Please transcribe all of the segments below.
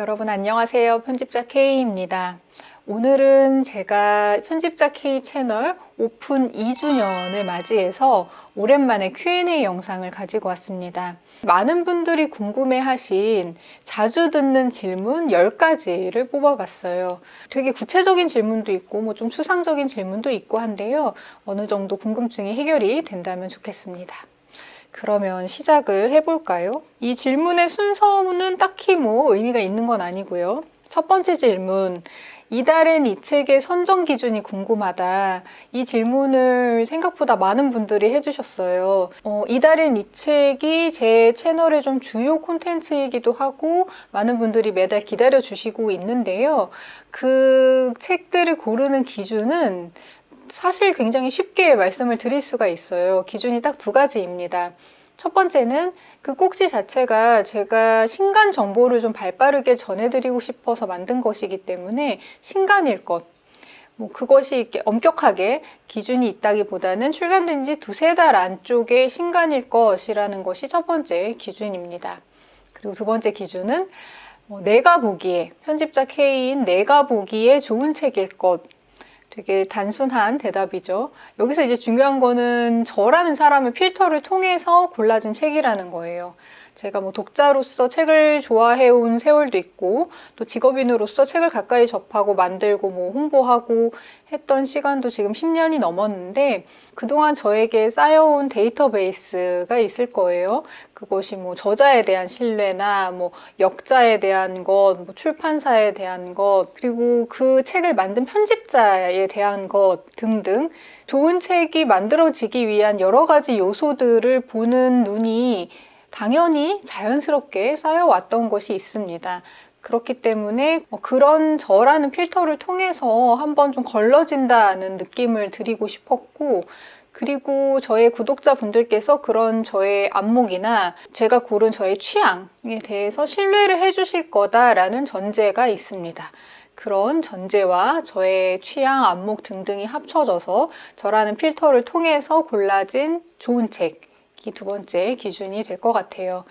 여러분 안녕하세요. 편집자 K입니다. 오늘은 제가 편집자 K 채널 오픈 2주년을 맞이해서 오랜만에 Q&A 영상을 가지고 왔습니다. 많은 분들이 궁금해하신 자주 듣는 질문 10가지를 뽑아봤어요. 되게 구체적인 질문도 있고 좀 추상적인 질문도 있고 한데요. 어느 정도 궁금증이 해결이 된다면 좋겠습니다. 그러면 시작을 해볼까요? 이 질문의 순서는 딱히 의미가 있는 건 아니고요. 첫 번째 질문, 이달엔 이 책의 선정 기준이 궁금하다. 이 질문을 생각보다 많은 분들이 해주셨어요. 이달엔 이 책이 제 채널의 좀 주요 콘텐츠이기도 하고 많은 분들이 매달 기다려주시고 있는데요. 그 책들을 고르는 기준은 사실 굉장히 쉽게 말씀을 드릴 수가 있어요. 기준이 딱 2가지입니다. 첫 번째는 그 꼭지 자체가 제가 신간 정보를 좀 발빠르게 전해드리고 싶어서 만든 것이기 때문에 신간일 것. 그것이 이렇게 엄격하게 기준이 있다기보다는 출간된 지 2-3달 안쪽에 신간일 것이라는 것이 첫 번째 기준입니다. 그리고 두 번째 기준은 내가 보기에, 편집자 K인 내가 보기에 좋은 책일 것. 되게 단순한 대답이죠. 여기서 이제 중요한 거는 저라는 사람의 필터를 통해서 골라진 책이라는 거예요. 제가 독자로서 책을 좋아해온 세월도 있고 또 직업인으로서 책을 가까이 접하고 만들고 홍보하고 했던 시간도 지금 10년이 넘었는데 그동안 저에게 쌓여온 데이터베이스가 있을 거예요. 그것이 저자에 대한 신뢰나 역자에 대한 것, 출판사에 대한 것, 그리고 그 책을 만든 편집자에 대한 것 등등 좋은 책이 만들어지기 위한 여러 가지 요소들을 보는 눈이 당연히 자연스럽게 쌓여왔던 것이 있습니다. 그렇기 때문에 그런 저라는 필터를 통해서 한번 좀 걸러진다는 느낌을 드리고 싶었고, 그리고 저의 구독자분들께서 그런 저의 안목이나 제가 고른 저의 취향에 대해서 신뢰를 해주실 거다라는 전제가 있습니다. 그런 전제와 저의 취향, 안목 등등이 합쳐져서 저라는 필터를 통해서 골라진 좋은 책, 이 2번째 기준이 될 것 같아요.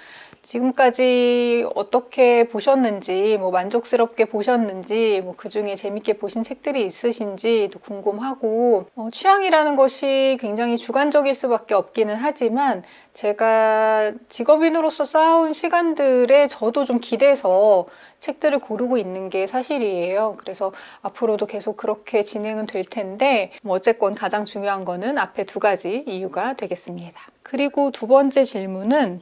지금까지 어떻게 보셨는지, 만족스럽게 보셨는지, 그 중에 재밌게 보신 책들이 있으신지도 궁금하고, 취향이라는 것이 굉장히 주관적일 수밖에 없기는 하지만, 제가 직업인으로서 쌓아온 시간들에 저도 좀 기대서 책들을 고르고 있는 게 사실이에요. 그래서 앞으로도 계속 그렇게 진행은 될 텐데, 어쨌건 가장 중요한 거는 앞에 2가지 이유가 되겠습니다. 그리고 2번째 질문은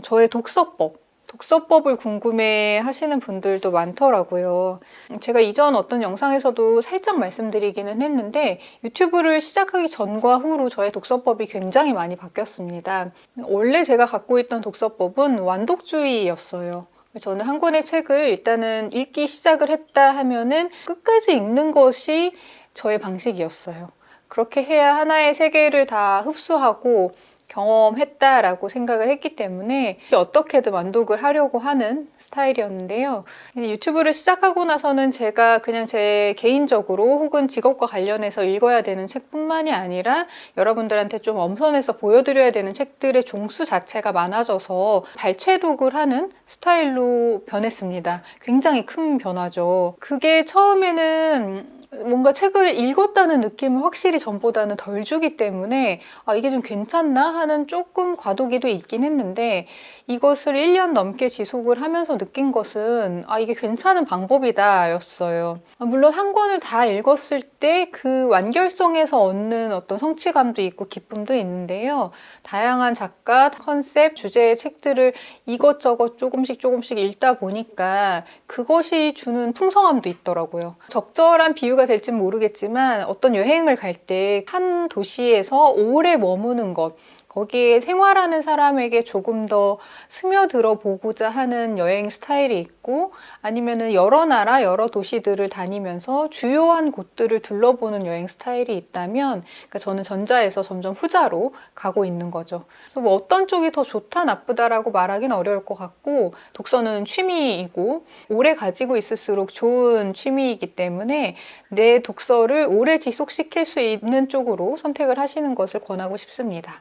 저의 독서법을 궁금해 하시는 분들도 많더라고요. 제가 이전 어떤 영상에서도 살짝 말씀드리기는 했는데 유튜브를 시작하기 전과 후로 저의 독서법이 굉장히 많이 바뀌었습니다. 원래 제가 갖고 있던 독서법은 완독주의였어요. 저는 한 권의 책을 일단은 읽기 시작을 했다 하면은 끝까지 읽는 것이 저의 방식이었어요. 그렇게 해야 하나의 세계를 다 흡수하고 경험했다라고 생각을 했기 때문에 어떻게든 완독을 하려고 하는 스타일이었는데요. 유튜브를 시작하고 나서는 제가 그냥 제 개인적으로 혹은 직업과 관련해서 읽어야 되는 책뿐만이 아니라 여러분들한테 좀 엄선해서 보여드려야 되는 책들의 종수 자체가 많아져서 발췌독을 하는 스타일로 변했습니다. 굉장히 큰 변화죠. 그게 처음에는 뭔가 책을 읽었다는 느낌을 확실히 전보다는 덜 주기 때문에 이게 좀 괜찮나 하는 조금 과도기도 있긴 했는데 이것을 1년 넘게 지속을 하면서 느낀 것은 이게 괜찮은 방법이다 였어요. 물론 한 권을 다 읽었을 때 그 완결성에서 얻는 어떤 성취감도 있고 기쁨도 있는데요. 다양한 작가, 컨셉, 주제의 책들을 이것저것 조금씩 읽다 보니까 그것이 주는 풍성함도 있더라고요. 적절한 비유가 될지는 모르겠지만 어떤 여행을 갈 때 한 도시에서 오래 머무는 것, 거기에 생활하는 사람에게 조금 더 스며들어 보고자 하는 여행 스타일이 있고 아니면은 여러 나라, 여러 도시들을 다니면서 주요한 곳들을 둘러보는 여행 스타일이 있다면 그러니까 저는 전자에서 점점 후자로 가고 있는 거죠. 그래서 어떤 쪽이 더 좋다, 나쁘다라고 말하기는 어려울 것 같고 독서는 취미이고 오래 가지고 있을수록 좋은 취미이기 때문에 내 독서를 오래 지속시킬 수 있는 쪽으로 선택을 하시는 것을 권하고 싶습니다.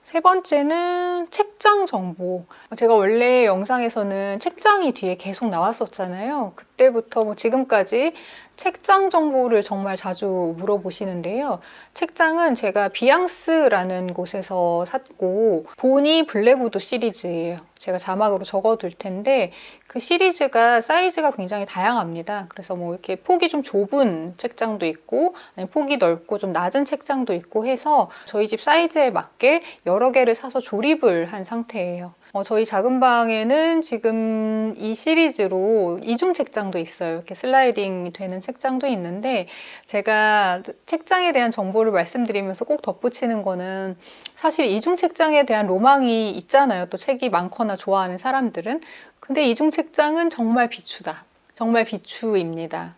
세 번째는 책장 정보. 제가 원래 영상에서는 책장이 뒤에 계속 나왔었잖아요. 그때부터 뭐 지금까지 책장 정보를 정말 자주 물어보시는데요. 책장은 제가 비앙스라는 곳에서 샀고, 보니 블랙우드 시리즈예요. 제가 자막으로 적어둘 텐데, 그 시리즈가 사이즈가 굉장히 다양합니다. 그래서 뭐 이렇게 폭이 좀 좁은 책장도 있고, 아니면 폭이 넓고 좀 낮은 책장도 있고 해서 저희 집 사이즈에 맞게 여러 개를 사서 조립을 한 상태예요. 저희 작은 방에는 지금 이 시리즈로 이중 책장도 있어요. 이렇게 슬라이딩 되는 책장도 있는데, 제가 책장에 대한 정보를 말씀드리면서 꼭 덧붙이는 거는, 사실 이중 책장에 대한 로망이 있잖아요. 또 책이 많거나 좋아하는 사람들은. 근데 이중 책장은 정말 비추다. 정말 비추입니다.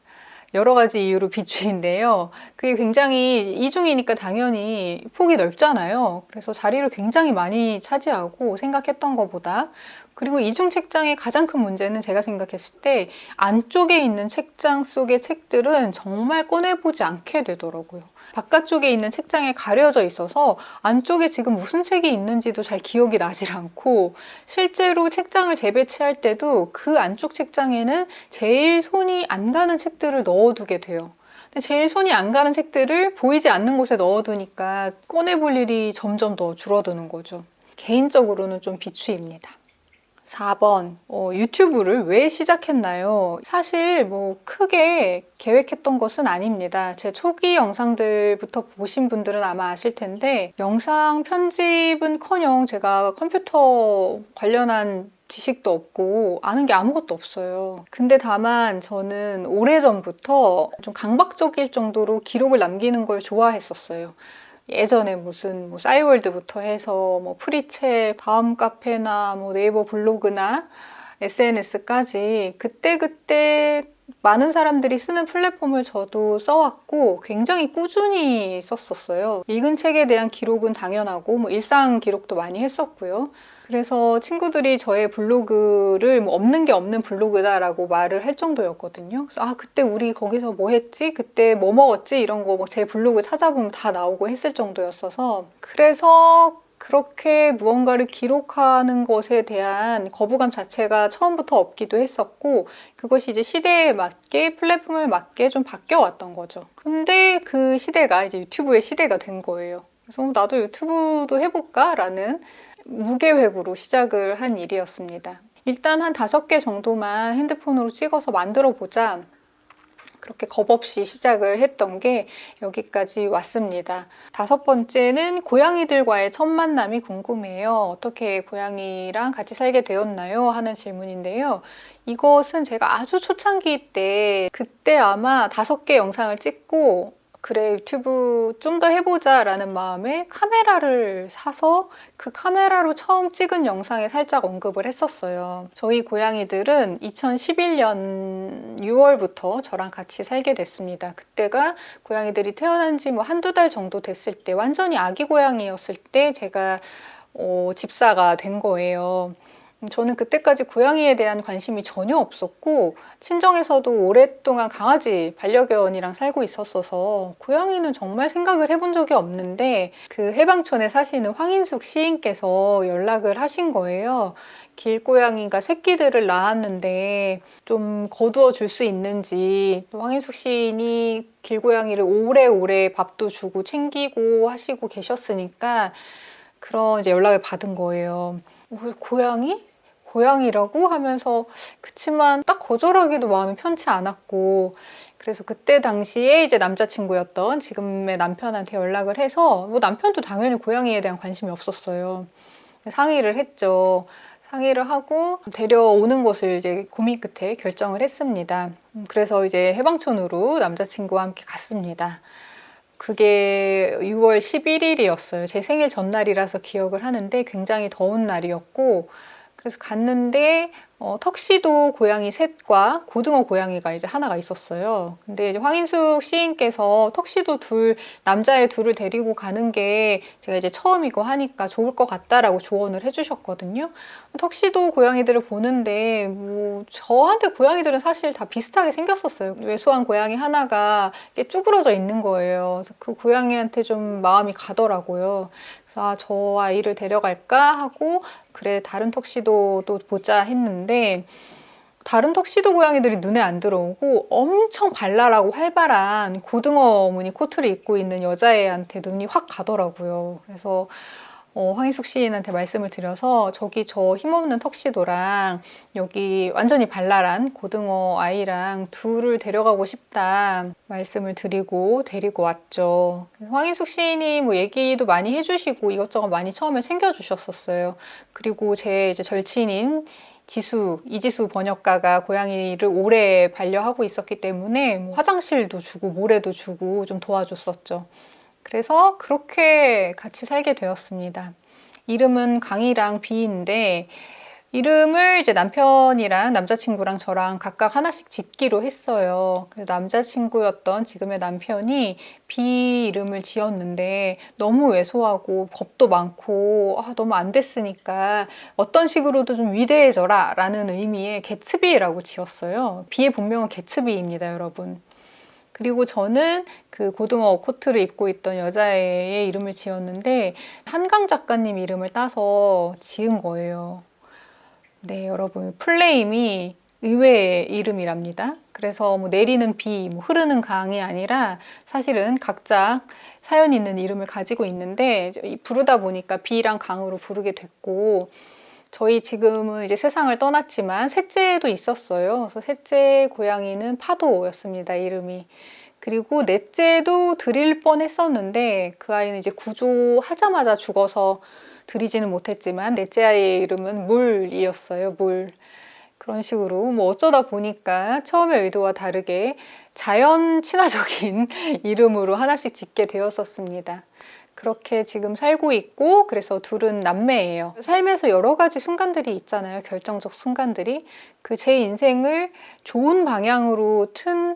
여러 가지 이유로 비추인데요. 그게 굉장히 이중이니까 당연히 폭이 넓잖아요. 그래서 자리를 굉장히 많이 차지하고 생각했던 것보다. 그리고 이중 책장의 가장 큰 문제는 제가 생각했을 때 안쪽에 있는 책장 속의 책들은 정말 꺼내보지 않게 되더라고요. 바깥쪽에 있는 책장에 가려져 있어서 안쪽에 지금 무슨 책이 있는지도 잘 기억이 나질 않고, 실제로 책장을 재배치할 때도 그 안쪽 책장에는 제일 손이 안 가는 책들을 넣어두게 돼요. 근데 제일 손이 안 가는 책들을 보이지 않는 곳에 넣어두니까 꺼내볼 일이 점점 더 줄어드는 거죠. 개인적으로는 좀 비추입니다. 4번, 유튜브를 왜 시작했나요? 사실 뭐 크게 계획했던 것은 아닙니다. 제 초기 영상들부터 보신 분들은 아마 아실 텐데, 영상 편집은커녕 제가 컴퓨터 관련한 지식도 없고 아는 게 아무것도 없어요. 근데 다만 저는 오래전부터 좀 강박적일 정도로 기록을 남기는 걸 좋아했었어요. 예전에 무슨 뭐 싸이월드부터 해서 뭐 프리책, 다음 카페나 뭐 네이버 블로그나 SNS까지 그때그때 많은 사람들이 쓰는 플랫폼을 저도 써왔고 굉장히 꾸준히 썼었어요. 읽은 책에 대한 기록은 당연하고 뭐 일상 기록도 많이 했었고요. 그래서 친구들이 저의 블로그를 뭐 없는 게 없는 블로그다라고 말을 할 정도였거든요. 그래서 그때 우리 거기서 뭐 했지? 그때 뭐 먹었지? 이런 거 제 블로그 찾아보면 다 나오고 했을 정도였어서, 그래서 그렇게 무언가를 기록하는 것에 대한 거부감 자체가 처음부터 없기도 했었고, 그것이 이제 시대에 맞게, 플랫폼에 맞게 좀 바뀌어 왔던 거죠. 근데 그 시대가 이제 유튜브의 시대가 된 거예요. 그래서 나도 유튜브도 해볼까? 라는 무계획으로 시작을 한 일이었습니다. 일단 한 5개 정도만 핸드폰으로 찍어서 만들어 보자. 그렇게 겁없이 시작을 했던 게 여기까지 왔습니다. 5번째는 고양이들과의 첫 만남이 궁금해요. 어떻게 고양이랑 같이 살게 되었나요? 하는 질문인데요. 이것은 제가 아주 초창기 때, 그때 아마 5개 영상을 찍고 그래, 유튜브 좀 더 해보자 라는 마음에 카메라를 사서 그 카메라로 처음 찍은 영상에 살짝 언급을 했었어요. 저희 고양이들은 2011년 6월부터 저랑 같이 살게 됐습니다. 그때가 고양이들이 태어난 지 뭐 한두 달 정도 됐을 때, 완전히 아기 고양이였을 때 제가 집사가 된 거예요. 저는 그때까지 고양이에 대한 관심이 전혀 없었고, 친정에서도 오랫동안 강아지 반려견이랑 살고 있었어서 고양이는 정말 생각을 해본 적이 없는데, 그 해방촌에 사시는 황인숙 시인께서 연락을 하신 거예요. 길고양이가 새끼들을 낳았는데 좀 거두어 줄 수 있는지, 또 황인숙 시인이 길고양이를 오래오래 밥도 주고 챙기고 하시고 계셨으니까 그런 이제 연락을 받은 거예요. 고양이? 고양이라고 하면서, 그치만 딱 거절하기도 마음이 편치 않았고, 그래서 그때 당시에 이제 남자친구였던 지금의 남편한테 연락을 해서, 뭐 남편도 당연히 고양이에 대한 관심이 없었어요. 상의를 했죠. 상의를 하고 데려오는 것을 이제 고민 끝에 결정을 했습니다. 그래서 이제 해방촌으로 남자친구와 함께 갔습니다. 그게 6월 11일이었어요. 제 생일 전날이라서 기억을 하는데 굉장히 더운 날이었고, 그래서 갔는데 턱시도 고양이 셋과 고등어 고양이가 이제 하나가 있었어요. 근데 이제 황인숙 시인께서 턱시도 남자애 둘을 데리고 가는 게 제가 이제 처음이고 하니까 좋을 것 같다라고 조언을 해주셨거든요. 턱시도 고양이들을 보는데 뭐 저한테 고양이들은 사실 다 비슷하게 생겼었어요. 왜소한 고양이 하나가 이렇게 쭈그러져 있는 거예요. 그래서 그 고양이한테 좀 마음이 가더라고요. 그래서 아, 저 아이를 데려갈까 하고 그래 다른 턱시도도 보자 했는데 다른 턱시도 고양이들이 눈에 안 들어오고 엄청 발랄하고 활발한 고등어 무늬 코트를 입고 있는 여자애한테 눈이 확 가더라고요. 그래서 황희숙 시인한테 말씀을 드려서 저기 저 힘없는 턱시도랑 여기 완전히 발랄한 고등어 아이랑 둘을 데려가고 싶다 말씀을 드리고 데리고 왔죠. 황희숙 시인이 뭐 얘기도 많이 해주시고 이것저것 많이 처음에 챙겨주셨었어요. 그리고 제 이제 절친인 이지수 번역가가 고양이를 오래 반려하고 있었기 때문에 뭐 화장실도 주고 모래도 주고 좀 도와줬었죠. 그래서 그렇게 같이 살게 되었습니다. 이름은 강이랑 비인데 이름을 이제 남편이랑 남자친구랑 저랑 각각 하나씩 짓기로 했어요. 그래서 남자친구였던 지금의 남편이 비 이름을 지었는데 너무 왜소하고 겁도 많고 너무 안 됐으니까 어떤 식으로도 좀 위대해져라 라는 의미의 개츠비라고 지었어요. 비의 본명은 개츠비입니다, 여러분. 그리고 저는 그 고등어 코트를 입고 있던 여자애의 이름을 지었는데 한강 작가님 이름을 따서 지은 거예요. 네, 여러분, 플레임이 의외의 이름이랍니다. 그래서 뭐 내리는 비, 뭐 흐르는 강이 아니라 사실은 각자 사연 있는 이름을 가지고 있는데 부르다 보니까 비랑 강으로 부르게 됐고 저희 지금은 이제 세상을 떠났지만 셋째도 있었어요. 그래서 셋째 고양이는 파도였습니다, 이름이. 그리고 넷째도 드릴 뻔했었는데 그 아이는 이제 구조하자마자 죽어서 드리지는 못했지만 넷째 아이의 이름은 물이었어요. 물. 그런 식으로 뭐 어쩌다 보니까 처음의 의도와 다르게 자연 친화적인 이름으로 하나씩 짓게 되었었습니다. 그렇게 지금 살고 있고 그래서 둘은 남매예요. 삶에서 여러 가지 순간들이 있잖아요. 결정적 순간들이. 그 제 인생을 좋은 방향으로 튼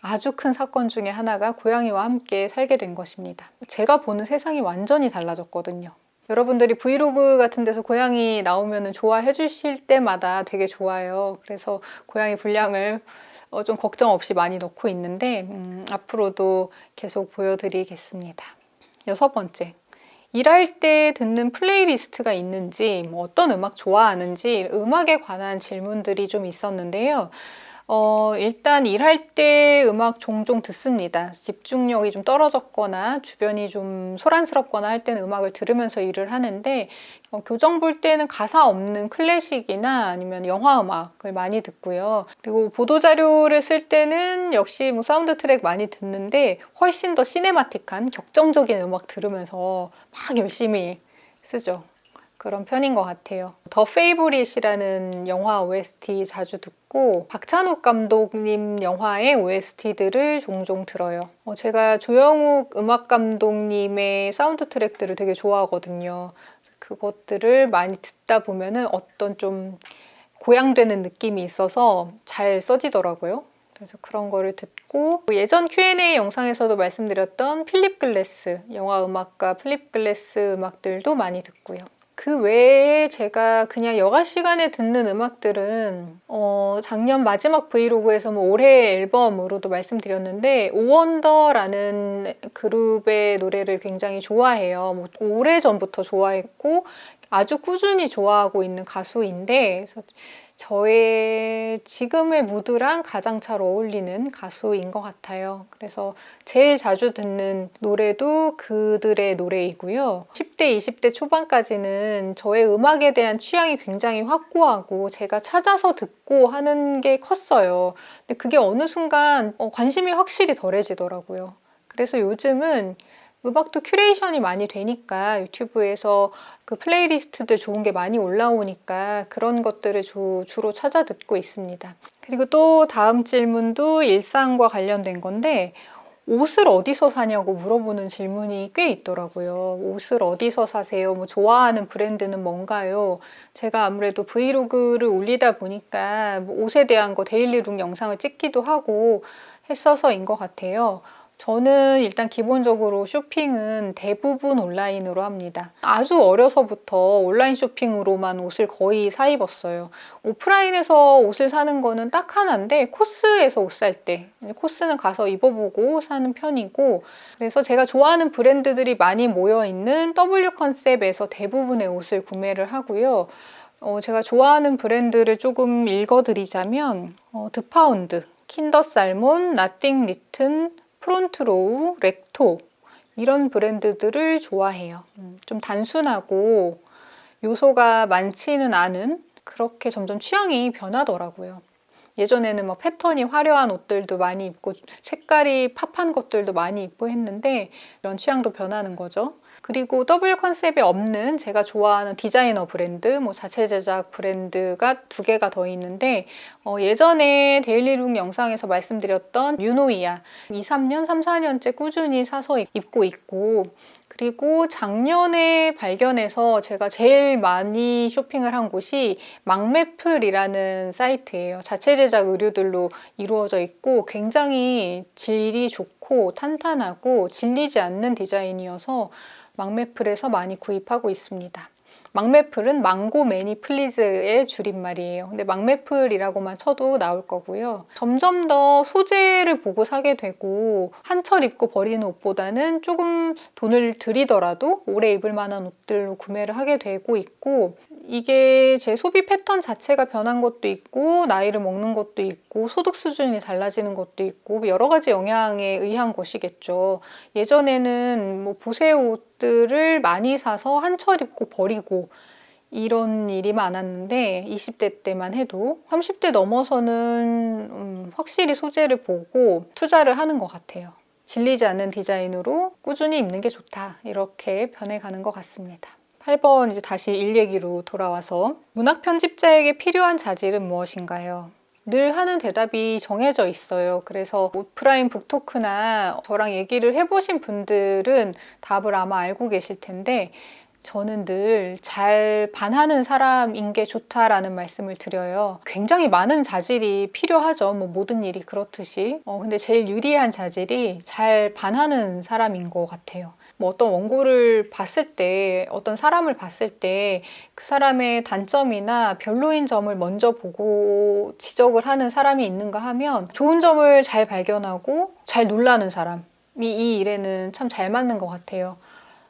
아주 큰 사건 중에 하나가 고양이와 함께 살게 된 것입니다. 제가 보는 세상이 완전히 달라졌거든요. 여러분들이 브이로그 같은 데서 고양이 나오면 좋아해 주실 때마다 되게 좋아요. 그래서 고양이 분량을 좀 걱정 없이 많이 넣고 있는데 앞으로도 계속 보여드리겠습니다. 6번째, 일할 때 듣는 플레이리스트가 있는지 뭐 어떤 음악 좋아하는지 음악에 관한 질문들이 좀 있었는데요. 일단 일할 때 음악 종종 듣습니다. 집중력이 좀 떨어졌거나 주변이 좀 소란스럽거나 할 때는 음악을 들으면서 일을 하는데 교정 볼 때는 가사 없는 클래식이나 아니면 영화 음악을 많이 듣고요. 그리고 보도자료를 쓸 때는 역시 뭐 사운드 트랙 많이 듣는데 훨씬 더 시네마틱한 격정적인 음악 들으면서 막 열심히 쓰죠. 그런 편인 것 같아요. 더 페이보릿이라는 영화 OST 자주 듣고 박찬욱 감독님 영화의 OST들을 종종 들어요. 제가 조영욱 음악 감독님의 사운드 트랙들을 되게 좋아하거든요. 그것들을 많이 듣다 보면은 어떤 좀 고양되는 느낌이 있어서 잘 써지더라고요. 그래서 그런 거를 듣고 예전 Q&A 영상에서도 말씀드렸던 필립 글래스 영화 음악가 필립 글래스 음악들도 많이 듣고요. 그 외에 제가 그냥 여가 시간에 듣는 음악들은 작년 마지막 브이로그에서 뭐 올해 앨범으로도 말씀드렸는데 오원더라는 그룹의 노래를 굉장히 좋아해요. 뭐 오래전부터 좋아했고 아주 꾸준히 좋아하고 있는 가수인데 그래서 저의 지금의 무드랑 가장 잘 어울리는 가수인 것 같아요. 그래서 제일 자주 듣는 노래도 그들의 노래이고요. 10대, 20대 초반까지는 저의 음악에 대한 취향이 굉장히 확고하고 제가 찾아서 듣고 하는 게 컸어요. 근데 그게 어느 순간 관심이 확실히 덜해지더라고요. 그래서 요즘은 음악도 큐레이션이 많이 되니까 유튜브에서 그 플레이리스트들 좋은 게 많이 올라오니까 그런 것들을 주로 찾아 듣고 있습니다. 그리고 또 다음 질문도 일상과 관련된 건데 옷을 어디서 사냐고 물어보는 질문이 꽤 있더라고요. 옷을 어디서 사세요? 뭐 좋아하는 브랜드는 뭔가요? 제가 아무래도 브이로그를 올리다 보니까 뭐 옷에 대한 거 데일리룩 영상을 찍기도 하고 했어서인 것 같아요. 저는 일단 기본적으로 쇼핑은 대부분 온라인으로 합니다. 아주 어려서부터 온라인 쇼핑으로만 옷을 거의 사 입었어요. 오프라인에서 옷을 사는 거는 딱 하나인데 코스에서 옷 살 때, 코스는 가서 입어보고 사는 편이고, 그래서 제가 좋아하는 브랜드들이 많이 모여있는 W 컨셉에서 대부분의 옷을 구매를 하고요. 제가 좋아하는 브랜드를 조금 읽어드리자면 드파운드, 킨더살몬, 나띵 리튼, 프론트로우, 렉토 이런 브랜드들을 좋아해요. 좀 단순하고 요소가 많지는 않은, 그렇게 점점 취향이 변하더라고요. 예전에는 막 패턴이 화려한 옷들도 많이 입고 색깔이 팝한 것들도 많이 입고 했는데 이런 취향도 변하는 거죠. 그리고 W 컨셉에 없는 제가 좋아하는 디자이너 브랜드, 뭐 자체 제작 브랜드가 2개가 더 있는데 예전에 데일리룩 영상에서 말씀드렸던 유노이아 3, 4년째 꾸준히 사서 입고 있고, 그리고 작년에 발견해서 제가 제일 많이 쇼핑을 한 곳이 망매플이라는 사이트예요. 자체 제작 의류들로 이루어져 있고 굉장히 질이 좋고 탄탄하고 질리지 않는 디자인이어서 망매플에서 많이 구입하고 있습니다. 망매플은 망고 매니 플리즈의 줄임말이에요. 근데 망매플이라고만 쳐도 나올 거고요. 점점 더 소재를 보고 사게 되고 한철 입고 버리는 옷보다는 조금 돈을 들이더라도 오래 입을 만한 옷들로 구매를 하게 되고 있고, 이게 제 소비 패턴 자체가 변한 것도 있고 나이를 먹는 것도 있고 소득 수준이 달라지는 것도 있고 여러 가지 영향에 의한 것이겠죠. 예전에는 뭐 보세 옷들을 많이 사서 한철 입고 버리고 이런 일이 많았는데 20대 때만 해도 30대 넘어서는 확실히 소재를 보고 투자를 하는 것 같아요. 질리지 않는 디자인으로 꾸준히 입는 게 좋다, 이렇게 변해가는 것 같습니다. 8번 이제 다시 일 얘기로 돌아와서 문학 편집자에게 필요한 자질은 무엇인가요? 늘 하는 대답이 정해져 있어요. 그래서 오프라인 북토크나 저랑 얘기를 해보신 분들은 답을 아마 알고 계실 텐데, 저는 늘 잘 반하는 사람인 게 좋다라는 말씀을 드려요. 굉장히 많은 자질이 필요하죠. 뭐 모든 일이 그렇듯이. 근데 제일 유리한 자질이 잘 반하는 사람인 것 같아요. 뭐 어떤 원고를 봤을 때, 어떤 사람을 봤을 때 그 사람의 단점이나 별로인 점을 먼저 보고 지적을 하는 사람이 있는가 하면 좋은 점을 잘 발견하고 잘 놀라는 사람이 이 일에는 참 잘 맞는 것 같아요.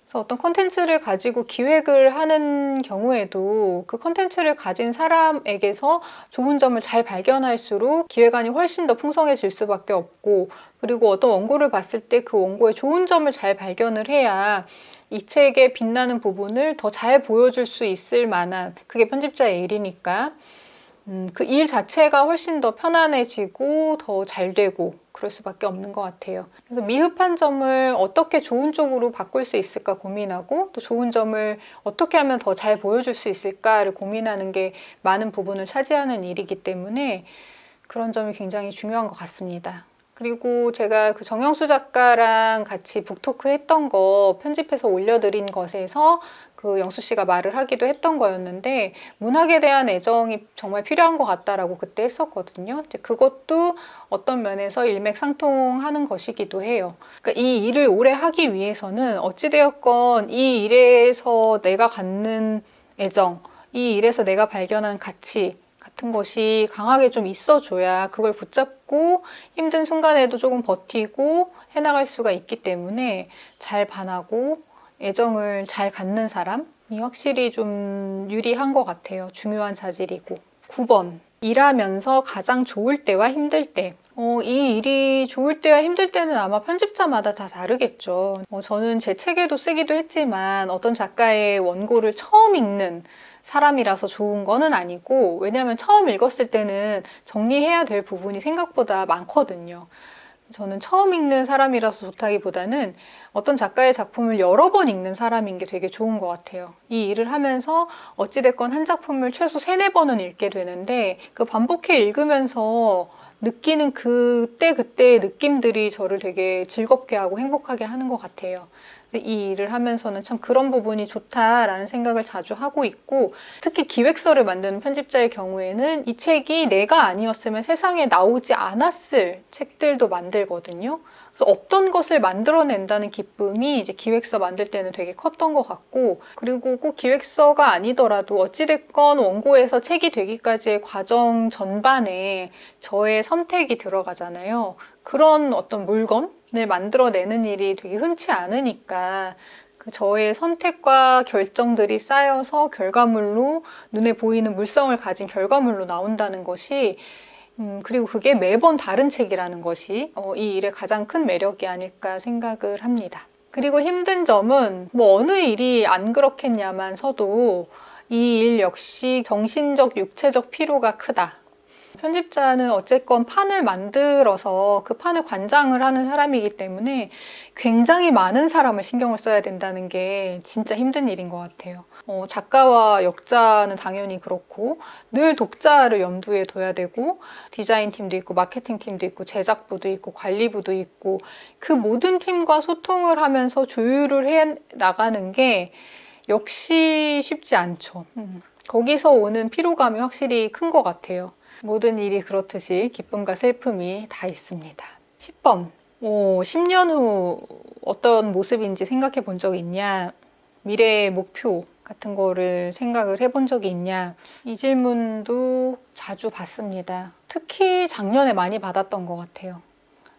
그래서 어떤 컨텐츠를 가지고 기획을 하는 경우에도 그 컨텐츠를 가진 사람에게서 좋은 점을 잘 발견할수록 기획안이 훨씬 더 풍성해질 수밖에 없고, 그리고 어떤 원고를 봤을 때 그 원고의 좋은 점을 잘 발견을 해야 이 책의 빛나는 부분을 더 잘 보여줄 수 있을 만한, 그게 편집자의 일이니까 그 일 자체가 훨씬 더 편안해지고 더 잘 되고 그럴 수밖에 없는 것 같아요. 그래서 미흡한 점을 어떻게 좋은 쪽으로 바꿀 수 있을까 고민하고, 또 좋은 점을 어떻게 하면 더 잘 보여줄 수 있을까를 고민하는 게 많은 부분을 차지하는 일이기 때문에 그런 점이 굉장히 중요한 것 같습니다. 그리고 제가 그 정영수 작가랑 같이 북토크 했던 거 편집해서 올려드린 것에서 그 영수 씨가 말을 하기도 했던 거였는데, 문학에 대한 애정이 정말 필요한 것 같다라고 그때 했었거든요. 이제 그것도 어떤 면에서 일맥상통하는 것이기도 해요. 그러니까 이 일을 오래 하기 위해서는 어찌되었건 이 일에서 내가 갖는 애정, 이 일에서 내가 발견한 가치 같은 것이 강하게 좀 있어줘야 그걸 붙잡고 힘든 순간에도 조금 버티고 해나갈 수가 있기 때문에 잘 반하고 애정을 잘 갖는 사람이 확실히 좀 유리한 것 같아요. 중요한 자질이고. 9번. 일하면서 가장 좋을 때와 힘들 때. 이 일이 좋을 때와 힘들 때는 아마 편집자마다 다 다르겠죠. 저는 제 책에도 쓰기도 했지만 어떤 작가의 원고를 처음 읽는 사람이라서 좋은 거는 아니고, 왜냐하면 처음 읽었을 때는 정리해야 될 부분이 생각보다 많거든요. 저는 처음 읽는 사람이라서 좋다기보다는 어떤 작가의 작품을 여러 번 읽는 사람인 게 되게 좋은 것 같아요. 이 일을 하면서 어찌됐건 한 작품을 최소 3-4번은 읽게 되는데, 그 반복해 읽으면서 느끼는 그때그때의 느낌들이 저를 되게 즐겁게 하고 행복하게 하는 것 같아요. 이 일을 하면서는 참 그런 부분이 좋다라는 생각을 자주 하고 있고, 특히 기획서를 만드는 편집자의 경우에는 이 책이 내가 아니었으면 세상에 나오지 않았을 책들도 만들거든요. 그래서 없던 것을 만들어낸다는 기쁨이 이제 기획서 만들 때는 되게 컸던 것 같고, 그리고 꼭 기획서가 아니더라도 어찌됐건 원고에서 책이 되기까지의 과정 전반에 저의 선택이 들어가잖아요. 그런 어떤 물건을 만들어내는 일이 되게 흔치 않으니까 그 저의 선택과 결정들이 쌓여서 결과물로 눈에 보이는 물성을 가진 결과물로 나온다는 것이 그리고 그게 매번 다른 책이라는 것이 이 일의 가장 큰 매력이 아닐까 생각을 합니다. 그리고 힘든 점은 뭐 어느 일이 안 그렇겠냐만서도 이 일 역시 정신적, 육체적 피로가 크다. 편집자는 어쨌건 판을 만들어서 그 판을 관장을 하는 사람이기 때문에 굉장히 많은 사람을 신경을 써야 된다는 게 진짜 힘든 일인 것 같아요. 작가와 역자는 당연히 그렇고 늘 독자를 염두에 둬야 되고 디자인팀도 있고 마케팅팀도 있고 제작부도 있고 관리부도 있고 그 모든 팀과 소통을 하면서 조율을 해 나가는 게 역시 쉽지 않죠. 거기서 오는 피로감이 확실히 큰 것 같아요. 모든 일이 그렇듯이 기쁨과 슬픔이 다 있습니다. 10번. 10년 후 어떤 모습인지 생각해 본 적이 있냐? 미래의 목표 같은 거를 생각을 해본 적이 있냐? 이 질문도 자주 받습니다. 특히 작년에 많이 받았던 것 같아요.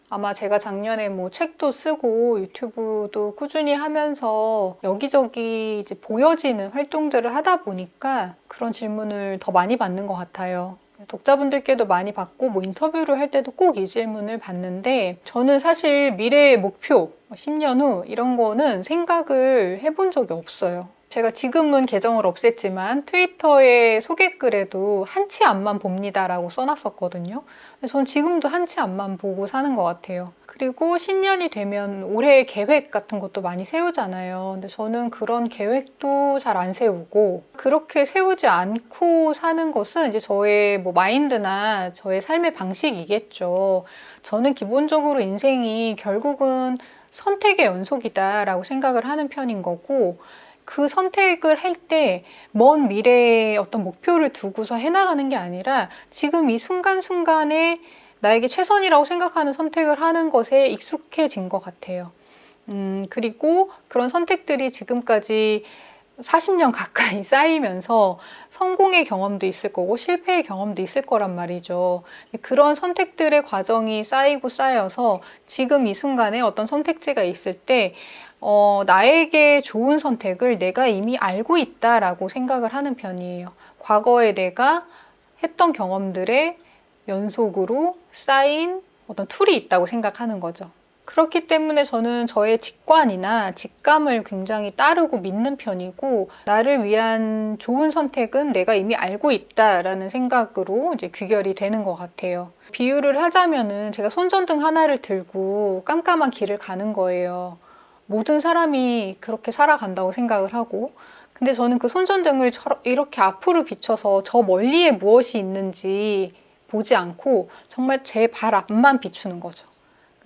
아마 제가 작년에 뭐 책도 쓰고 유튜브도 꾸준히 하면서 여기저기 이제 보여지는 활동들을 하다 보니까 그런 질문을 더 많이 받는 것 같아요. 독자분들께도 많이 받고 뭐 인터뷰를 할 때도 꼭 이 질문을 받는데 저는 사실 미래의 목표, 10년 후 이런 거는 생각을 해본 적이 없어요. 제가 지금은 계정을 없앴지만 트위터에 소개글에도 한치 앞만 봅니다라고 써놨었거든요. 전 지금도 한치 앞만 보고 사는 것 같아요. 그리고 신년이 되면 올해 계획 같은 것도 많이 세우잖아요. 근데 저는 그런 계획도 잘 안 세우고 그렇게 세우지 않고 사는 것은 이제 저의 뭐 마인드나 저의 삶의 방식이겠죠. 저는 기본적으로 인생이 결국은 선택의 연속이다라고 생각을 하는 편인 거고 그 선택을 할 때 먼 미래에 어떤 목표를 두고서 해나가는 게 아니라 지금 이 순간순간에 나에게 최선이라고 생각하는 선택을 하는 것에 익숙해진 것 같아요. 그리고 그런 선택들이 지금까지 40년 가까이 쌓이면서 성공의 경험도 있을 거고 실패의 경험도 있을 거란 말이죠. 그런 선택들의 과정이 쌓이고 쌓여서 지금 이 순간에 어떤 선택지가 있을 때 나에게 좋은 선택을 내가 이미 알고 있다라고 생각을 하는 편이에요. 과거에 내가 했던 경험들의 연속으로 쌓인 어떤 툴이 있다고 생각하는 거죠. 그렇기 때문에 저는 저의 직관이나 직감을 굉장히 따르고 믿는 편이고 나를 위한 좋은 선택은 내가 이미 알고 있다라는 생각으로 이제 귀결이 되는 것 같아요. 비유를 하자면은 제가 손전등 하나를 들고 깜깜한 길을 가는 거예요. 모든 사람이 그렇게 살아간다고 생각을 하고 근데 저는 그 손전등을 이렇게 앞으로 비춰서 저 멀리에 무엇이 있는지 보지 않고 정말 제 발 앞만 비추는 거죠.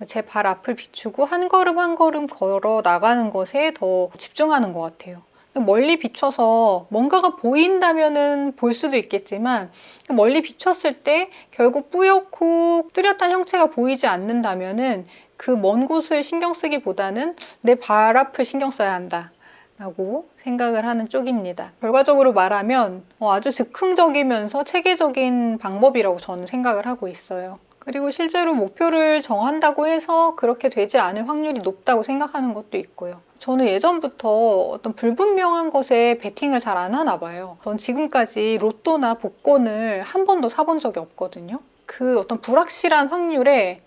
제 발 앞을 비추고 한 걸음 한 걸음 걸어 나가는 것에 더 집중하는 것 같아요. 멀리 비춰서 뭔가가 보인다면은 볼 수도 있겠지만 멀리 비췄을 때 결국 뿌옇고 뚜렷한 형체가 보이지 않는다면은 그 먼 곳을 신경 쓰기보다는 내 발 앞을 신경 써야 한다. 라고 생각을 하는 쪽입니다. 결과적으로 말하면 아주 즉흥적이면서 체계적인 방법이라고 저는 생각을 하고 있어요. 그리고 실제로 목표를 정한다고 해서 그렇게 되지 않을 확률이 높다고 생각하는 것도 있고요. 저는 예전부터 어떤 불분명한 것에 베팅을 잘 안 하나 봐요. 전 지금까지 로또나 복권을 한 번도 사본 적이 없거든요. 그 어떤 불확실한 확률에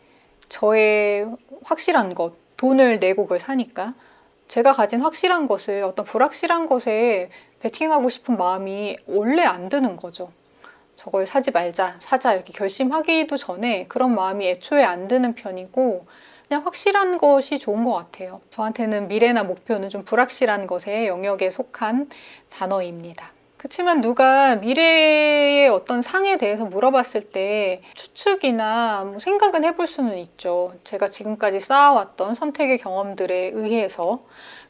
저의 확실한 것, 돈을 내고 그걸 사니까 제가 가진 확실한 것을 어떤 불확실한 것에 베팅하고 싶은 마음이 원래 안 드는 거죠. 저걸 사지 말자, 사자 이렇게 결심하기도 전에 그런 마음이 애초에 안 드는 편이고 그냥 확실한 것이 좋은 것 같아요. 저한테는 미래나 목표는 좀 불확실한 것의 영역에 속한 단어입니다. 그렇지만 누가 미래의 어떤 상에 대해서 물어봤을 때 추측이나 뭐 생각은 해볼 수는 있죠. 제가 지금까지 쌓아왔던 선택의 경험들에 의해서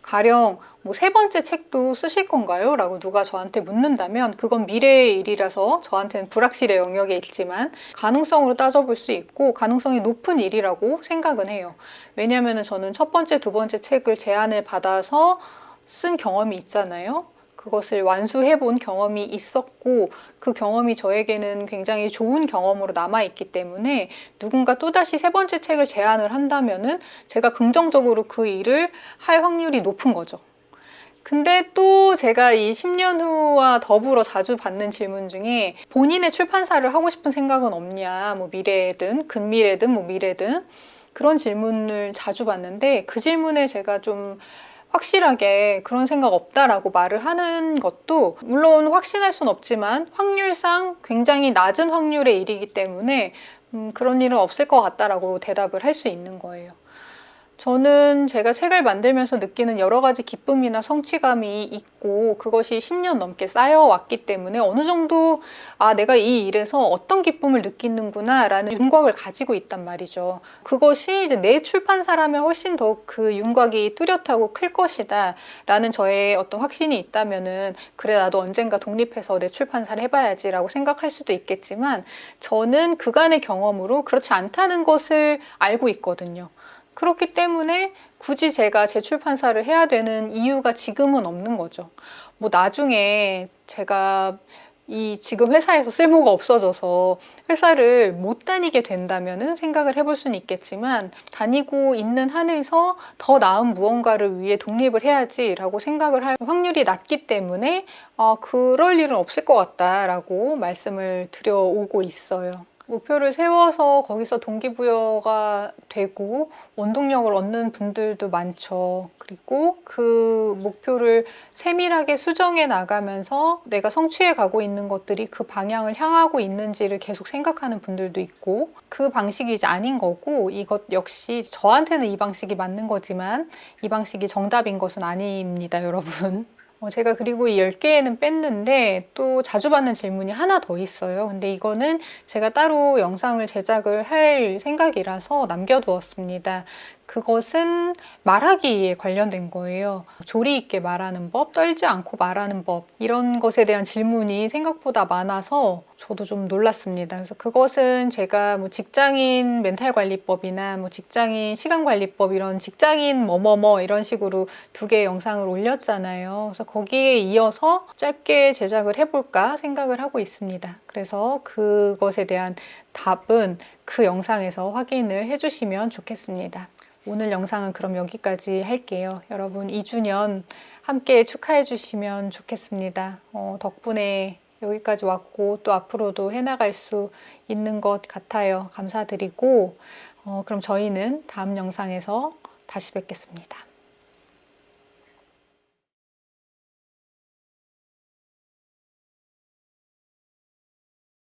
가령 뭐 세 번째 책도 쓰실 건가요? 라고 누가 저한테 묻는다면 그건 미래의 일이라서 저한테는 불확실의 영역에 있지만 가능성으로 따져볼 수 있고 가능성이 높은 일이라고 생각은 해요. 왜냐하면 저는 첫 번째, 두 번째 책을 제안을 받아서 쓴 경험이 있잖아요. 그것을 완수해 본 경험이 있었고 그 경험이 저에게는 굉장히 좋은 경험으로 남아있기 때문에 누군가 또다시 세 번째 책을 제안을 한다면은 제가 긍정적으로 그 일을 할 확률이 높은 거죠. 근데 또 제가 이 10년 후와 더불어 자주 받는 질문 중에 본인의 출판사를 하고 싶은 생각은 없냐, 뭐 미래든 근미래든 뭐 미래든 그런 질문을 자주 받는데 그 질문에 제가 좀 확실하게 그런 생각 없다라고 말을 하는 것도 물론 확신할 순 없지만 확률상 굉장히 낮은 확률의 일이기 때문에 그런 일은 없을 것 같다라고 대답을 할 수 있는 거예요. 저는 제가 책을 만들면서 느끼는 여러 가지 기쁨이나 성취감이 있고 그것이 10년 넘게 쌓여왔기 때문에 어느 정도 내가 이 일에서 어떤 기쁨을 느끼는구나 라는 윤곽을 가지고 있단 말이죠. 그것이 이제 내 출판사라면 훨씬 더 그 윤곽이 뚜렷하고 클 것이다 라는 저의 어떤 확신이 있다면은 그래 나도 언젠가 독립해서 내 출판사를 해봐야지 라고 생각할 수도 있겠지만 저는 그간의 경험으로 그렇지 않다는 것을 알고 있거든요. 그렇기 때문에 굳이 제가 재출판사를 해야 되는 이유가 지금은 없는 거죠. 뭐 나중에 제가 이 지금 회사에서 쓸모가 없어져서 회사를 못 다니게 된다면은 생각을 해볼 수는 있겠지만 다니고 있는 한에서 더 나은 무언가를 위해 독립을 해야지라고 생각을 할 확률이 낮기 때문에 그럴 일은 없을 것 같다라고 말씀을 드려오고 있어요. 목표를 세워서 거기서 동기부여가 되고 원동력을 얻는 분들도 많죠. 그리고 그 목표를 세밀하게 수정해 나가면서 내가 성취해 가고 있는 것들이 그 방향을 향하고 있는지를 계속 생각하는 분들도 있고 그 방식이 이제 아닌 거고 이것 역시 저한테는 이 방식이 맞는 거지만 이 방식이 정답인 것은 아닙니다, 여러분. 제가 그리고 이 10개는 뺐는데 또 자주 받는 질문이 하나 더 있어요. 근데 이거는 제가 따로 영상을 제작을 할 생각이라서 남겨두었습니다. 그것은 말하기에 관련된 거예요. 조리 있게 말하는 법, 떨지 않고 말하는 법 이런 것에 대한 질문이 생각보다 많아서 저도 좀 놀랐습니다. 그래서 그것은 제가 뭐 직장인 멘탈 관리법이나 뭐 직장인 시간 관리법 이런 직장인 뭐뭐뭐 이런 식으로 2개의 영상을 올렸잖아요. 그래서 거기에 이어서 짧게 제작을 해볼까 생각을 하고 있습니다. 그래서 그것에 대한 답은 그 영상에서 확인을 해주시면 좋겠습니다. 오늘 영상은 그럼 여기까지 할게요. 여러분 2주년 함께 축하해 주시면 좋겠습니다. 덕분에 여기까지 왔고 또 앞으로도 해나갈 수 있는 것 같아요. 감사드리고 그럼 저희는 다음 영상에서 다시 뵙겠습니다.